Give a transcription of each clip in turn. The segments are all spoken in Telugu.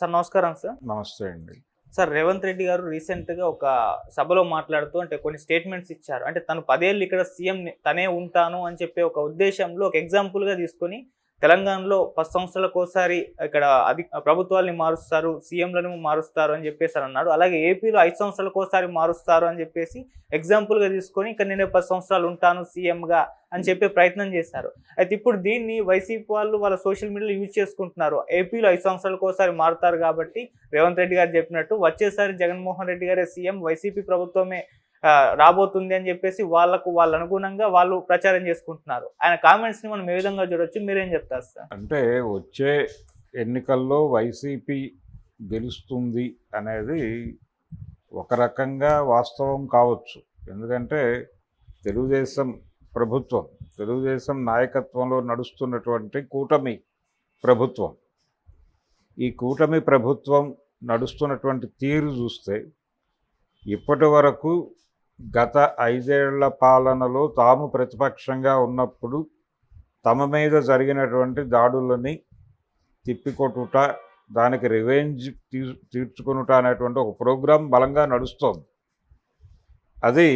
సార్ నమస్కారం సార్. నమస్తే అండి. సార్ రేవంత్ రెడ్డి గారు రీసెంట్‌గా ఒక సభలో మాట్లాడుతూ కొన్ని స్టేట్మెంట్స్ ఇచ్చారు. తను 10 ఏళ్ళు ఇక్కడ సీఎం తనే ఉంటాను అని చెప్పే ఒక ఉద్దేశంలో ఒక ఎగ్జాంపుల్‌గా తీసుకొని తెలంగాణలో 10 సంవత్సరాలకోసారి ఇక్కడ ప్రభుత్వాల్ని మారుస్తారు, సీఎంలను మారుస్తారు అని చెప్పేసనన్నాడు. అలాగే ఏపీలో 5 సంవత్సరాలకోసారి మారుస్తారు అని చెప్పేసి ఎగ్జాంపుల్‌గా తీసుకొని ఇక్కడ నేనే 10 సంవత్సరాలు ఉంటాను సీఎంగా అని చెప్పే ప్రయత్నం చేశారు. అయితే ఇప్పుడు దీన్ని వైసీపీ వాళ్ళు వాళ్ళ సోషల్ మీడియాలో యూజ్ చేసుకుంటున్నారు. ఏపీలో 5 సంవత్సరాలకోసారి మారుతారు కాబట్టి రేవంత్ రెడ్డి గారు చెప్పినట్టు వచ్చేసారి జగన్మోహన్ రెడ్డి గారే సీఎం, వైసీపీ ప్రభుత్వమే రాబోతుంది అని చెప్పేసి వాళ్ళ అనుగుణంగా వాళ్ళు ప్రచారం చేసుకుంటున్నారు. ఆయన కామెంట్స్‌ని మనం ఏ విధంగా చూడొచ్చు? మీరేం చెప్తారు సార్? అంటే వచ్చే ఎన్నికల్లో వైసీపీ గెలుస్తుంది అనేది ఒక రకంగా వాస్తవం కావచ్చు. ఎందుకంటే తెలుగుదేశం నాయకత్వంలో నడుస్తున్నటువంటి కూటమి ప్రభుత్వం, ఈ కూటమి ప్రభుత్వం నడుస్తున్నటువంటి తీరు చూస్తే ఇప్పటి వరకు గత 5 ఏళ్ల పాలనలో తాము ప్రతిపక్షంగా ఉన్నప్పుడు తమ మీద జరిగినటువంటి దాడులని తిప్పికొట్టుట, దానికి రివెంజ్ తీర్చుకునుట అనేటువంటి ఒక ప్రోగ్రాం బలంగా నడుస్తోంది. అది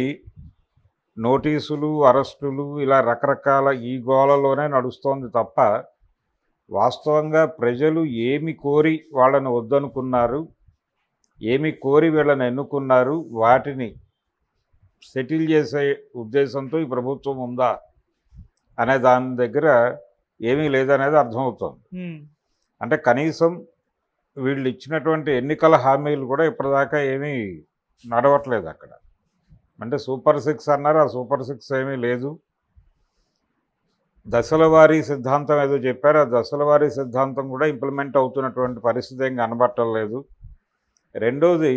నోటీసులు, అరెస్టులు ఇలా రకరకాల ఈ గోలలోనే నడుస్తోంది తప్ప వాస్తవంగా ప్రజలు ఏమి కోరి వాళ్ళని వద్దనుకున్నారు, ఏమి కోరి వీళ్ళని ఎన్నుకున్నారు, వాటిని సెటిల్ చేసే ఉద్దేశంతో ఈ ప్రభుత్వం ఉందా అనే దాని దగ్గర ఏమీ లేదనేది అర్థమవుతుంది. అంటే కనీసం వీళ్ళు ఇచ్చినటువంటి ఎన్నికల హామీలు కూడా ఇప్పటిదాకా ఏమీ నడవట్లేదు అక్కడ. అంటే సూపర్ 6 అన్నారు, ఆ సూపర్ 6 ఏమీ లేదు. దశల వారీ సిద్ధాంతం ఏదో చెప్పారు, ఆ దశల వారీ సిద్ధాంతం కూడా ఇంప్లిమెంట్ అవుతున్నటువంటి పరిస్థితి ఏం కనబట్టలేదు. రెండోది,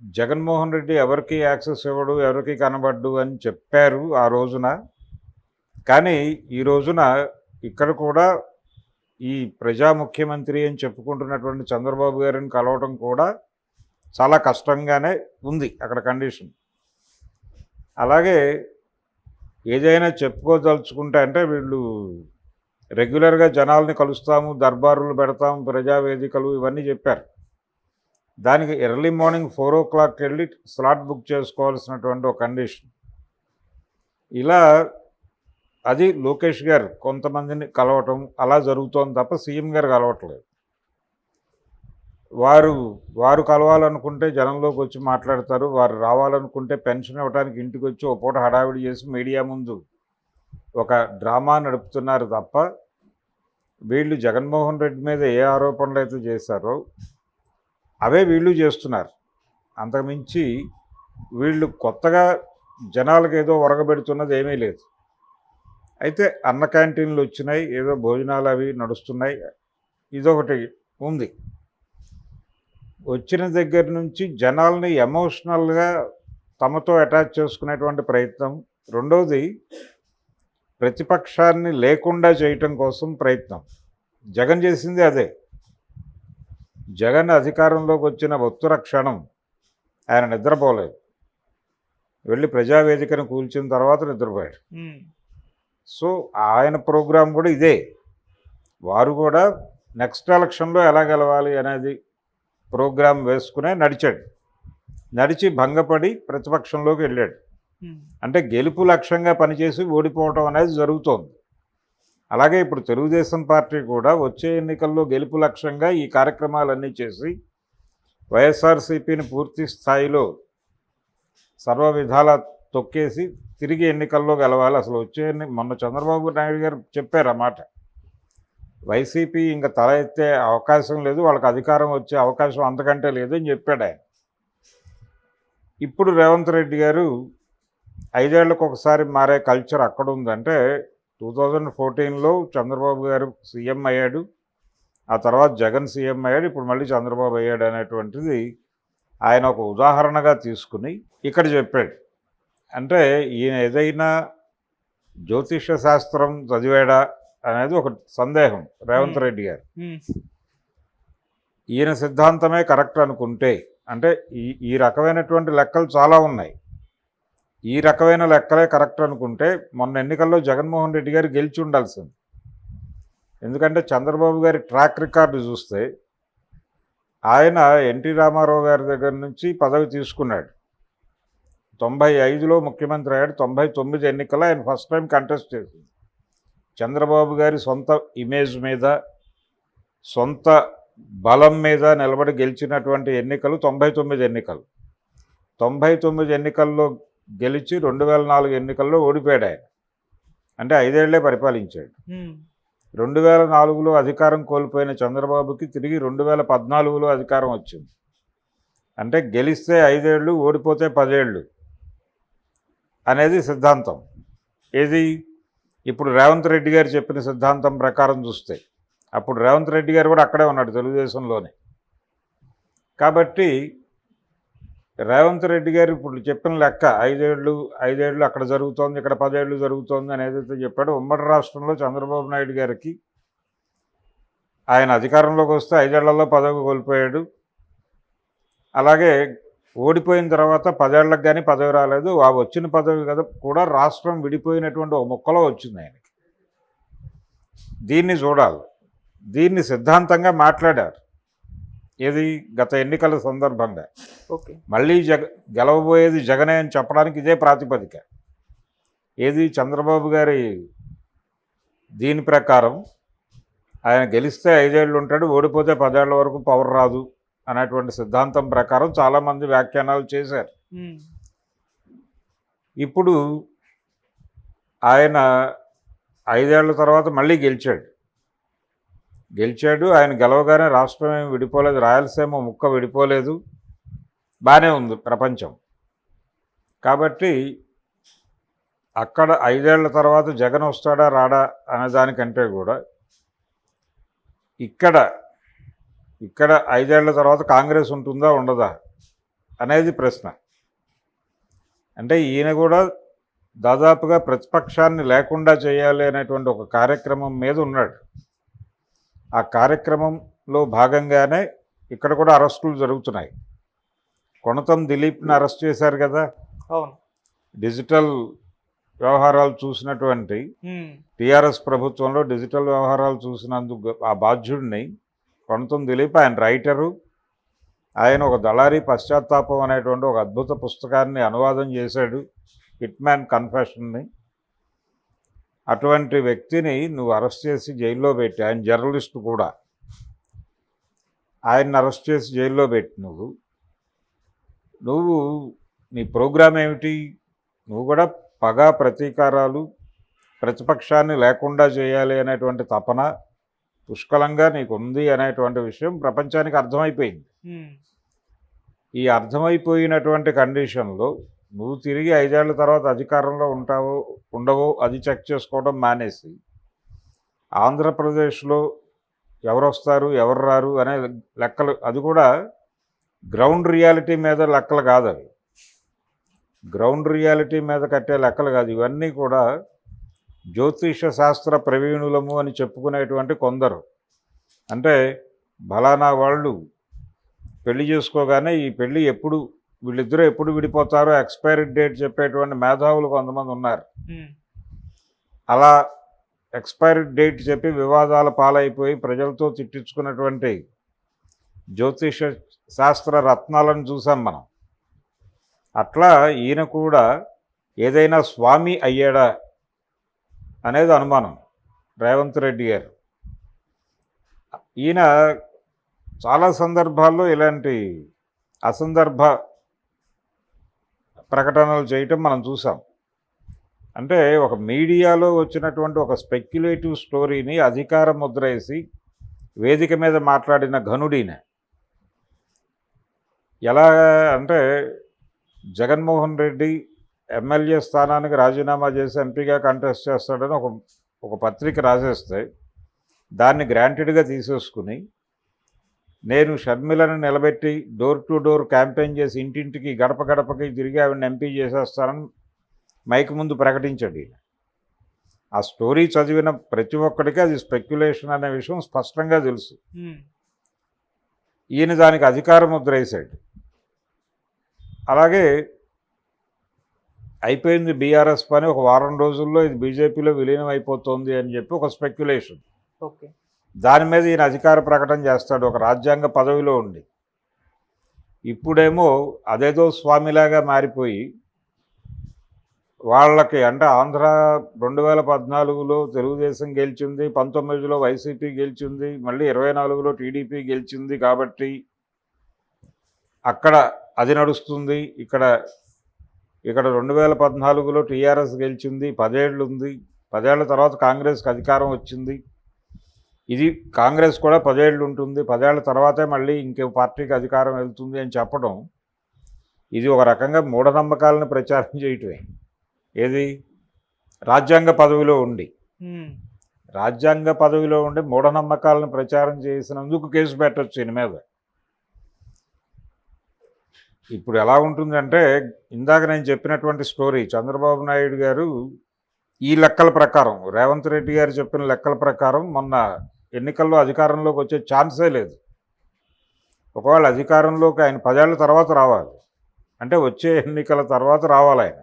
జగన్మోహన్ రెడ్డి ఎవరికి యాక్సెస్ ఇవ్వడు, ఎవరికి కనబడ్డు అని చెప్పారు ఆ రోజున. కానీ ఈ రోజున ఇక్కడ కూడా ఈ ప్రజా ముఖ్యమంత్రి అని చెప్పుకుంటున్నటువంటి చంద్రబాబు గారిని కలవటం కూడా చాలా కష్టంగానే ఉంది అక్కడ కండిషన్. అలాగే ఏదైనా చెప్పుకోదలుచుకుంటే అంటే వీళ్ళు రెగ్యులర్గా జనాల్ని కలుస్తాము, దర్బారులు పెడతాము, ప్రజావేదికలు ఇవన్నీ చెప్పారు. దానికి ఎర్లీ మార్నింగ్ 4 o'clock వెళ్ళి స్లాట్ బుక్ చేసుకోవాల్సినటువంటి ఒక కండిషన్. ఇలా అది లోకేష్ గారు కొంతమందిని కలవటం అలా జరుగుతోంది తప్ప సీఎం గారు కలవట్లేదు. వారు కలవాలనుకుంటే జనంలోకి వచ్చి మాట్లాడతారు, వారు రావాలనుకుంటే పెన్షన్ ఇవ్వడానికి ఇంటికి వచ్చి ఒక పూట హడావిడి చేసి మీడియా ముందు ఒక డ్రామా నడుపుతున్నారు తప్ప వీళ్ళు జగన్మోహన్ రెడ్డి మీద ఏ ఆరోపణలు అయితే చేశారో అవే వీళ్ళు చేస్తున్నారు. అంతకుమించి వీళ్ళు కొత్తగా జనాలకు ఏదో ఒరగబెడుతున్నది ఏమీ లేదు. అయితే అన్న క్యాంటీన్లు వచ్చినాయి, ఏదో భోజనాలు అవి నడుస్తున్నాయి, ఇదొకటి ఉంది. వచ్చిన దగ్గర నుంచి జనాల్ని ఎమోషనల్గా తమతో అటాచ్ చేసుకునేటువంటి ప్రయత్నం. రెండవది, ప్రతిపక్షాన్ని లేకుండా చేయటం కోసం ప్రయత్నం. జగన్ చేసింది అదే. జగన్ అధికారంలోకి వచ్చిన ఒత్తుర క్షణం ఆయన నిద్రపోలేదు, వెళ్ళి ప్రజావేదికను కూల్చిన తర్వాత నిద్రపోయాడు. సో ఆయన ప్రోగ్రాం కూడా ఇదే. వారు కూడా నెక్స్ట్ ఎలక్షన్లో ఎలా గెలవాలి అనేది ప్రోగ్రాం వేసుకునే నడిచి భంగపడి ప్రతిపక్షంలోకి వెళ్ళాడు. అంటే గెలుపు లక్ష్యంగా పనిచేసి ఓడిపోవటం అనేది జరుగుతోంది. అలాగే ఇప్పుడు తెలుగుదేశం పార్టీ కూడా వచ్చే ఎన్నికల్లో గెలుపు లక్ష్యంగా ఈ కార్యక్రమాలన్నీ చేసి వైఎస్ఆర్సీపీని పూర్తి స్థాయిలో సర్వ విధాల తొక్కేసి తిరిగి ఎన్నికల్లో గెలవాలి. అసలు మొన్న చంద్రబాబు నాయుడు గారు చెప్పారు అన్నమాట, వైసీపీ ఇంకా తల ఎత్తే అవకాశం లేదు, వాళ్ళకి అధికారం వచ్చే అవకాశం అంతకంటే లేదు అని చెప్పాడు ఆయన. ఇప్పుడు రేవంత్ రెడ్డి గారు 5 ఏళ్లకు ఒకసారి మారే కల్చర్ అక్కడ ఉందంటే 2014లో చంద్రబాబు గారు సీఎం అయ్యాడు, ఆ తర్వాత జగన్ సీఎం అయ్యాడు, ఇప్పుడు మళ్ళీ చంద్రబాబు అయ్యాడు అనేటువంటిది ఆయన ఒక ఉదాహరణగా తీసుకుని ఇక్కడ చెప్పాడు. అంటే ఈయన ఏదైనా జ్యోతిష శాస్త్రం చదివాడా అనేది ఒక సందేహం రేవంత్ రెడ్డి గారు. ఈయన సిద్ధాంతమే కరెక్ట్ అనుకుంటే, అంటే ఈ రకమైనటువంటి లెక్కలు చాలా ఉన్నాయి, ఈ రకమైన లెక్కలే కరెక్ట్ అనుకుంటే మొన్న ఎన్నికల్లో జగన్మోహన్ రెడ్డి గారు గెలిచి ఉండాల్సింది. ఎందుకంటే చంద్రబాబు గారి ట్రాక్ రికార్డు చూస్తే ఆయన ఎన్టీ రామారావు గారి దగ్గర నుంచి పదవి తీసుకున్నాడు. 95లో ముఖ్యమంత్రి అయ్యాడు. 99 ఎన్నికల్లో ఆయన ఫస్ట్ టైం కంటెస్ట్ చేసింది. చంద్రబాబు గారి సొంత ఇమేజ్ మీద, సొంత బలం మీద నిలబడి గెలిచినటువంటి ఎన్నికలు 99 ఎన్నికలు. 99 ఎన్నికల్లో గెలిచి 2004 ఎన్నికల్లో ఓడిపోయాడు ఆయన. అంటే 5 ఏళ్లే పరిపాలించాడు. 2004లో అధికారం కోల్పోయిన చంద్రబాబుకి తిరిగి 2014లో అధికారం వచ్చింది. అంటే గెలిస్తే 5 ఏళ్ళు, ఓడిపోతే 10 ఏళ్ళు అనేది సిద్ధాంతం. ఏది ఇప్పుడు రేవంత్ రెడ్డి గారు చెప్పిన సిద్ధాంతం ప్రకారం చూస్తే, అప్పుడు రేవంత్ రెడ్డి గారు కూడా అక్కడే ఉన్నాడు, తెలుగుదేశంలోనే. కాబట్టి రేవంత్ రెడ్డి గారు ఇప్పుడు చెప్పిన లెక్క 5 ఏళ్ళు అక్కడ జరుగుతోంది, ఇక్కడ 10 ఏళ్ళు జరుగుతోంది అని ఏదైతే చెప్పాడో, ఉమ్మడి రాష్ట్రంలో చంద్రబాబు నాయుడు గారికి ఆయన అధికారంలోకి వస్తే 5 ఏళ్లలో పదవి కోల్పోయాడు. అలాగే ఓడిపోయిన తర్వాత 10 ఏళ్ళకి కానీ పదవి రాలేదు. ఆ వచ్చిన పదవి కదా కూడా రాష్ట్రం విడిపోయినటువంటి ఒక ముక్కలో వచ్చింది ఆయనకి. దీన్ని చూడాలి. దీన్ని సిద్ధాంతంగా మాట్లాడారు. ఏది గత ఎన్నికల సందర్భంగా. ఓకే. మళ్ళీ గెలవబోయేది జగనే అని చెప్పడానికి ఇదే ప్రాతిపదిక. ఏది చంద్రబాబు గారి దీని ప్రకారం ఆయన గెలిస్తే 5 ఏళ్ళు ఉంటాడు, ఓడిపోతే 10 ఏళ్ల వరకు పవర్ రాదు అనేటువంటి సిద్ధాంతం ప్రకారం చాలామంది వ్యాఖ్యానాలు చేశారు. ఇప్పుడు ఆయన 5 ఏళ్ల తర్వాత మళ్ళీ గెలిచాడు. ఆయన గెలవగానే రాష్ట్రం ఏమి విడిపోలేదు, రాయలసీమ ముక్క విడిపోలేదు, బాగానే ఉంది ప్రపంచం. కాబట్టి అక్కడ 5 ఏళ్ల తర్వాత జగన్ వస్తాడా రాడా అనే దానికంటే కూడా ఇక్కడ 5 ఏళ్ల తర్వాత కాంగ్రెస్ ఉంటుందా ఉండదా అనేది ప్రశ్న. అంటే ఈయన కూడా దాదాపుగా ప్రతిపక్షాన్ని లేకుండా చేయాలి అనేటువంటి ఒక కార్యక్రమం మీద ఉన్నాడు. ఆ కార్యక్రమంలో భాగంగానే ఇక్కడ కూడా అరెస్టులు జరుగుతున్నాయి. కొణతం దిలీప్ని అరెస్ట్ చేశారు కదా. అవును. డిజిటల్ వ్యవహారాలు చూసినటువంటి టీఆర్ఎస్ ప్రభుత్వంలో డిజిటల్ వ్యవహారాలు చూసినందుకు ఆ బాధ్యుడిని కొణతం దిలీప్, ఆయన రైటరు, ఆయన ఒక దళారీ పశ్చాత్తాపం అనేటువంటి ఒక అద్భుత పుస్తకాన్ని అనువాదం చేశాడు, హిట్ మ్యాన్ కన్ఫెషన్ని. అటువంటి వ్యక్తిని నువ్వు అరెస్ట్ చేసి జైల్లో పెట్టి, ఆయన జర్నలిస్టు కూడా, ఆయన్ని అరెస్ట్ చేసి జైల్లో పెట్టి నువ్వు నీ ప్రోగ్రాం ఏమిటి? నువ్వు కూడా పగ ప్రతీకారాలు, ప్రతిపక్షాన్ని లేకుండా చేయాలి అనేటువంటి తపన పుష్కలంగా నీకు ఉంది అనేటువంటి విషయం ప్రపంచానికి అర్థమైపోయింది. ఈ అర్థమైపోయినటువంటి కండిషన్లో నువ్వు తిరిగి 5 ఏళ్ల తర్వాత అధికారంలో ఉంటావో ఉండవో అది చెక్ చేసుకోవడం మానేసి, ఆంధ్రప్రదేశ్లో ఎవరు వస్తారు ఎవరు రారు అనే లెక్కలు, అది కూడా గ్రౌండ్ రియాలిటీ మీద లెక్కలు కాదు, అవి గ్రౌండ్ రియాలిటీ మీద కట్టే లెక్కలు కాదు. ఇవన్నీ కూడా జ్యోతిష శాస్త్ర ప్రవీణులము అని చెప్పుకునేటువంటి కొందరు, అంటే బలానా వాళ్ళు పెళ్లి చేసుకోగానే ఈ పెళ్ళి వీళ్ళిద్దరూ ఎప్పుడు విడిపోతారో ఎక్స్పైరీ డేట్ చెప్పేటువంటి మేధావులు కొంతమంది ఉన్నారు. అలా ఎక్స్పైరీ డేట్ చెప్పి వివాదాల పాలైపోయి ప్రజలతో తిట్టించుకున్నటువంటి జ్యోతిష శాస్త్ర రత్నాలను చూసాం మనం. అట్లా ఈయన కూడా ఏదైనా స్వామి అయ్యాడా అనేది అనుమానం రేవంత్ రెడ్డి గారు. ఈయన చాలా సందర్భాల్లో ఇలాంటి అసందర్భ ప్రకటనలు చేయటం మనం చూసాం. అంటే ఒక మీడియాలో వచ్చినటువంటి ఒక స్పెక్యులేటివ్ స్టోరీని అధికార ముద్ర వేసి వేదిక మీద మాట్లాడిన ఘనుడిన. ఎలా అంటే జగన్మోహన్ రెడ్డి ఎమ్మెల్యే స్థానానికి రాజీనామా చేసి ఎంపీగా కంటెస్ట్ చేస్తాడని ఒక పత్రిక రాసేస్తే దాన్ని గ్రాంటెడ్గా తీసేసుకుని, నేను షర్మిలను నిలబెట్టి డోర్ టు డోర్ క్యాంపెయిన్ చేసి ఇంటింటికి గడప గడపకి తిరిగి ఆవిడని ఎంపీ చేసేస్తానని మైక్ ముందు ప్రకటించాడు ఈయన. ఆ స్టోరీ చదివిన ప్రతి ఒక్కడికి అది స్పెక్యులేషన్ అనే విషయం స్పష్టంగా తెలుసు. ఈయన దానికి అధికార ముద్ర వేశాడు. అలాగే అయిపోయింది బీఆర్ఎస్ పని, ఒక వారం రోజుల్లో ఇది బీజేపీలో విలీనం అయిపోతుంది అని చెప్పి ఒక స్పెక్యులేషన్. ఓకే. దాని మీద ఈయన అధికార ప్రకటన చేస్తాడు ఒక రాజ్యాంగ పదవిలో ఉండి. ఇప్పుడేమో అదేదో స్వామిలాగా మారిపోయి వాళ్ళకి అంటే ఆంధ్ర 2014లో తెలుగుదేశం గెలిచింది, 19లో వైసీపీ గెలిచింది, మళ్ళీ 24లో టీడీపీ గెలిచింది కాబట్టి అక్కడ అది నడుస్తుంది. ఇక్కడ 2014లో టీఆర్ఎస్ గెలిచింది, 10 ఏళ్ళు ఉంది, 10 ఏళ్ల తర్వాత కాంగ్రెస్కి అధికారం వచ్చింది. ఇది కాంగ్రెస్ కూడా 10 ఏళ్ళు ఉంటుంది, 10 ఏళ్ల తర్వాతే మళ్ళీ ఇంకో పార్టీకి అధికారం వెళ్తుంది అని చెప్పడం ఇది ఒక రకంగా మూఢనమ్మకాలను ప్రచారం చేయటమే. ఏది రాజ్యాంగ పదవిలో ఉండి మూఢనమ్మకాలను ప్రచారం చేసినందుకు కేసు పెట్టచ్చు ఈయన మీద. ఇప్పుడు ఎలా ఉంటుందంటే ఇందాక నేను చెప్పినటువంటి స్టోరీ, చంద్రబాబు నాయుడు గారు ఈ లెక్కల ప్రకారం, రేవంత్ రెడ్డి గారు చెప్పిన లెక్కల ప్రకారం మొన్న ఎన్నికల్లో అధికారంలోకి వచ్చే ఛాన్సే లేదు. ఒకవేళ అధికారంలోకి ఆయన 10 ఏళ్ల తర్వాత రావాలి అంటే వచ్చే ఎన్నికల తర్వాత రావాలి. ఆయన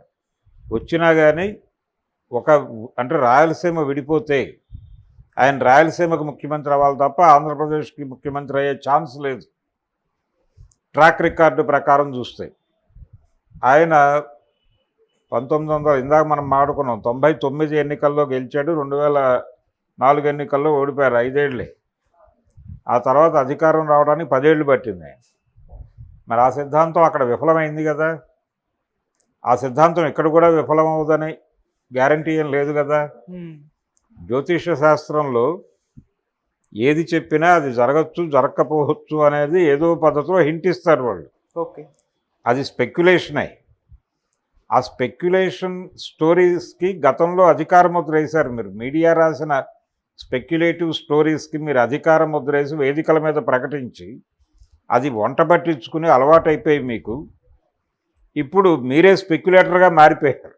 వచ్చినా కానీ అంటే రాయలసీమ విడిపోతే ఆయన రాయలసీమకు ముఖ్యమంత్రి అవ్వాలి తప్ప ఆంధ్రప్రదేశ్కి ముఖ్యమంత్రి అయ్యే ఛాన్స్ లేదు. ట్రాక్ రికార్డు ప్రకారం చూస్తే ఆయన 1900 ఇందాక మనం మాట్లాడుకున్నాం 99 ఎన్నికల్లో గెలిచాడు, 2004 ఎన్నికల్లో ఓడిపోయారు, 5 ఏళ్ళే. ఆ తర్వాత అధికారం రావడానికి 10 ఏళ్ళు పట్టింది. మరి ఆ సిద్ధాంతం అక్కడ విఫలమైంది కదా, ఆ సిద్ధాంతం ఇక్కడ కూడా విఫలమవుదని గ్యారంటీ ఏం లేదు కదా. జ్యోతిష శాస్త్రంలో ఏది చెప్పినా అది జరగచ్చు జరగకపోవచ్చు అనేది ఏదో పద్ధతిలో హింట్ ఇస్తారు వాళ్ళు. ఓకే, అది స్పెక్యులేషనే. ఆ స్పెక్యులేషన్ స్టోరీస్కి గతంలో అధికార ముద్ర వేశారు మీరు. మీడియా రాసిన స్పెక్యులేటివ్ స్టోరీస్కి మీరు అధికార ముద్ర వేసి వేదికల మీద ప్రకటించి అది వంట పట్టించుకుని అలవాటైపోయి మీకు ఇప్పుడు మీరే స్పెక్యులేటర్గా మారిపోయారు,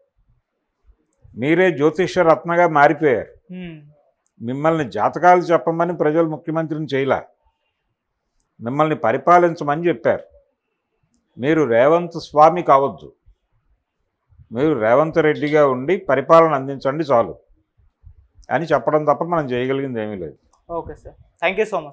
మీరే జ్యోతిష రత్నగా మారిపోయారు. మిమ్మల్ని జాతకాలు చెప్పమని ప్రజలు ముఖ్యమంత్రిని చేయలే, మిమ్మల్ని పరిపాలించమని చెప్పారు. మీరు రేవంత్ స్వామి కావద్దు, మీరు రేవంత్ రెడ్డిగా ఉండి పరిపాలన అందించండి చాలు అని చెప్పడం తప్ప మనం చేయగలిగింది ఏమీ లేదు. Okay sir, thank you so much.